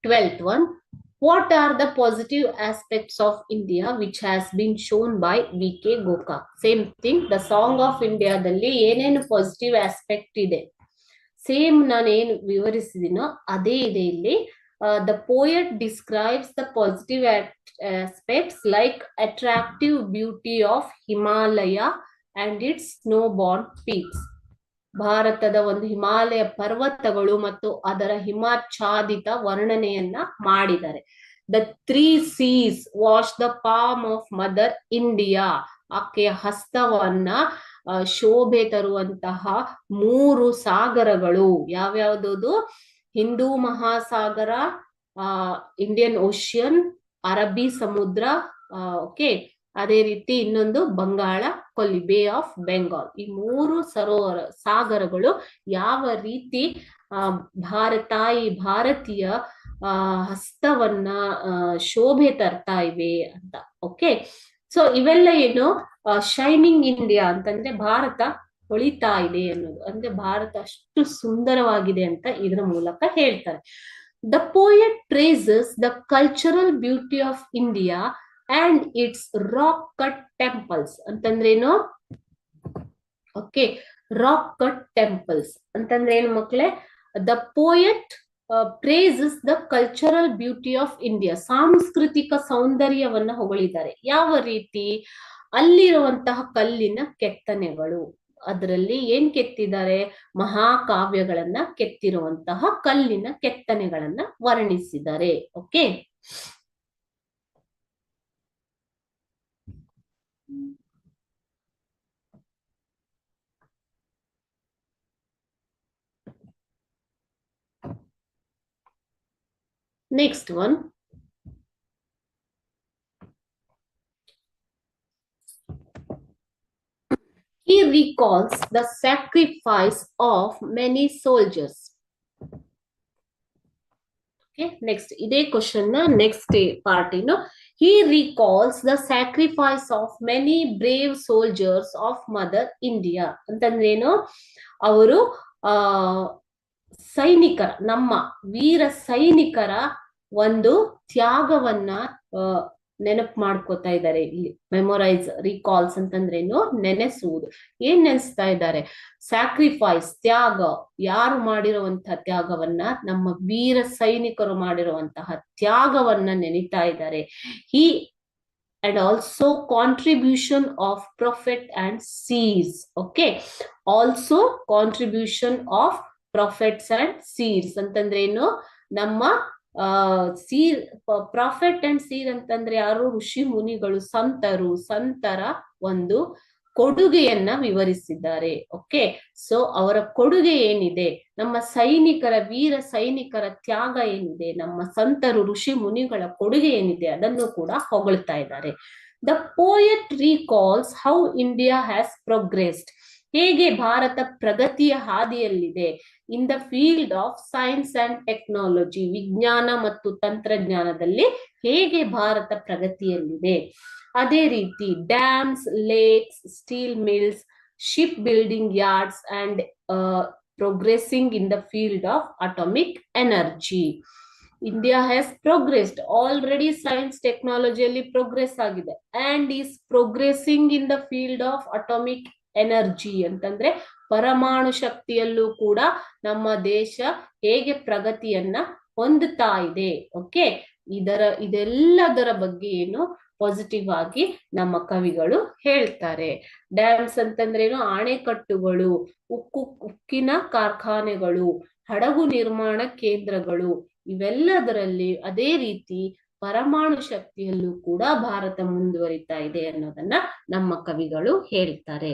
12th one. What are the positive aspects of India which has been shown by V.K. Gokak? Same thing, the Song of India dalli ಏನೇನು positive aspect ಇದೆ same ನಾನು ಏನು ವಿವರಿಸಿದಿನೋ ಅದೇ ಇದೆ ಇಲ್ಲಿ. The poet describes the positive aspects like attractive beauty of Himalaya and its snow-bound peaks. ಭಾರತದ ಒಂದು ಹಿಮಾಲಯ ಪರ್ವತಗಳು ಮತ್ತು ಅದರ ಹಿಮಾಚ್ಛಾದಿತ ವರ್ಣನೆಯನ್ನ ಮಾಡಿದ್ದಾರೆ. The 3 seas wash the palm of Mother India. ಆಕೆಯ ಹಸ್ತವನ್ನ ಶೋಭೆ ತರುವಂತಹ 3 ಸಾಗರಗಳು ಯಾವ್ಯಾವ್ದು? ಹಿಂದೂ ಮಹಾಸಾಗರ, ಇಂಡಿಯನ್ ಓಷಿಯನ್, ಅರಬ್ಬಿ ಸಮುದ್ರ, ಓಕೆ, ಅದೇ ರೀತಿ ಇನ್ನೊಂದು ಬಂಗಾಳ ಕೊಲ್ಲಿ, ಬೇ ಆಫ್ ಬೆಂಗಾಲ್. ಈ 3 ಸರೋವರ ಸಾಗರಗಳು ಯಾವ ರೀತಿ ಭಾರತೀಯ ಹಸ್ತವನ್ನ ಶೋಭೆ ತರ್ತಾ ಇವೆ ಅಂತ. ಓಕೆ, ಸೊ ಇವೆಲ್ಲ ಏನು ಶೈನಿಂಗ್ ಇಂಡಿಯಾ ಅಂತಂದ್ರೆ ಭಾರತ ಹೊಳಿತಾ ಇದೆ ಅನ್ನೋದು, ಅಂದ್ರೆ ಭಾರತ ಅಷ್ಟು ಸುಂದರವಾಗಿದೆ ಅಂತ ಇದರ ಮೂಲಕ ಹೇಳ್ತಾರೆ. The poet praises the cultural beauty of India and its rock cut temples. ಅಂತಂದ್ರೇನು? ಓಕೆ, ರಾಕ್ ಕಟ್ ಟೆಂಪಲ್ಸ್ ಅಂತಂದ್ರೆ ಏನು ಮಕ್ಕಳೇ? The poet praises the cultural beauty of India. ಸಾಂಸ್ಕೃತಿಕ ಸೌಂದರ್ಯವನ್ನ ಹೊಗಳಿದ್ದಾರೆ. ಯಾವ ರೀತಿ? ಅಲ್ಲಿರುವಂತಹ ಕಲ್ಲಿನ ಕೆತ್ತನೆಗಳು, ಅದರಲ್ಲಿ ಏನ್ ಕೆತ್ತಿದ್ದಾರೆ? ಮಹಾಕಾವ್ಯಗಳನ್ನ ಕೆತ್ತಿರುವಂತಹ ಕಲ್ಲಿನ ಕೆತ್ತನೆಗಳನ್ನ ವರ್ಣಿಸಿದ್ದಾರೆ. Okay, next one. He recalls the sacrifice of many soldiers. Okay, next ide question na next part ino. He recalls the sacrifice of many brave soldiers of Mother India. ಅಂತಂದ್ರೇನು? ಅವರು ಸೈನಿಕರ, ನಮ್ಮ ವೀರ ಸೈನಿಕರ ಒಂದು ತ್ಯಾಗವನ್ನ ನೆನಪು ಮಾಡ್ಕೋತಾ ಇದ್ದಾರೆ ಇಲ್ಲಿ. ಮೆಮೊರೈಸ್, ರಿಕಾಲ್ಸ್ ಅಂತಂದ್ರೇನು? ನೆನೆಸುವುದು. ಏನ್ ನೆನೆಸ್ತಾ ಇದ್ದಾರೆ? ಸ್ಯಾಕ್ರಿಫೈಸ್, ತ್ಯಾಗ. ಯಾರು ಮಾಡಿರುವಂತಹ ತ್ಯಾಗವನ್ನ? ನಮ್ಮ ವೀರ ಸೈನಿಕರು ಮಾಡಿರುವಂತಹ ತ್ಯಾಗವನ್ನ ನೆನಿತಾ ಇದ್ದಾರೆ. ಹಿ and also contribution of prophet and seers. Okay, also contribution of prophets and seers ಅಂತಂದ್ರೇನು? ನಮ್ಮ ಸೀರ್, ಪ್ರಾಫೆಟ್ ಅಂಡ್ ಸೀರ್ ಅಂತಂದ್ರೆ ಯಾರು? ಋಷಿ ಮುನಿಗಳು, ಸಂತರ ಒಂದು ಕೊಡುಗೆಯನ್ನ ವಿವರಿಸಿದ್ದಾರೆ. ಓಕೆ, ಸೊ ಅವರ ಕೊಡುಗೆ ಏನಿದೆ, ನಮ್ಮ ಸೈನಿಕರ, ವೀರ ಸೈನಿಕರ ತ್ಯಾಗ ಏನಿದೆ, ನಮ್ಮ ಸಂತರು, ಋಷಿ ಮುನಿಗಳ ಕೊಡುಗೆ ಏನಿದೆ, ಅದನ್ನು ಕೂಡ ಹೊಗಳ್ತಾ ಇದ್ದಾರೆ. The poet recalls how India has progressed. ಹೇಗೆ ಭಾರತ ಪ್ರಗತಿಯ ಹಾದಿಯಲ್ಲಿದೆ. In the field of science and technology, ವಿಜ್ಞಾನ ಮತ್ತು ತಂತ್ರಜ್ಞಾನದಲ್ಲಿ ಹೇಗೆ ಭಾರತ ಪ್ರಗತಿಯಲ್ಲಿದೆ. ಅದೇ ರೀತಿ dams, lakes, steel mills, ship building yards and progressing in the field of atomic energy. India has progressed. Already science ಟೆಕ್ನಾಲಜಿಯಲ್ಲಿ ಪ್ರೋಗ್ರೆಸ್ ಆಗಿದೆ. And is progressing in the field of atomic energy ಅಂತಂದ್ರೆ ಪರಮಾಣು ಶಕ್ತಿಯಲ್ಲೂ ಕೂಡ ನಮ್ಮ ದೇಶ ಹೇಗೆ ಪ್ರಗತಿಯನ್ನ ಹೊಂದುತ್ತಾ ಇದೆ. ಓಕೆ, ಇದೆಲ್ಲದರ ಬಗ್ಗೆ ಏನು ಪಾಸಿಟಿವ್ ಆಗಿ ನಮ್ಮ ಕವಿಗಳು ಹೇಳ್ತಾರೆ. ಡ್ಯಾಮ್ಸ್ ಅಂತಂದ್ರೇನು? ಆಣೆಕಟ್ಟುಗಳು, ಉಕ್ಕಿನ ಕಾರ್ಖಾನೆಗಳು, ಹಡಗು ನಿರ್ಮಾಣ ಕೇಂದ್ರಗಳು, ಇವೆಲ್ಲದರಲ್ಲಿ ಅದೇ ರೀತಿ ಪರಮಾಣು ಶಕ್ತಿಯಲ್ಲೂ ಕೂಡ ಭಾರತ ಮುಂದುವರಿತಾ ಇದೆ ಅನ್ನೋದನ್ನ ನಮ್ಮ ಕವಿಗಳು ಹೇಳ್ತಾರೆ.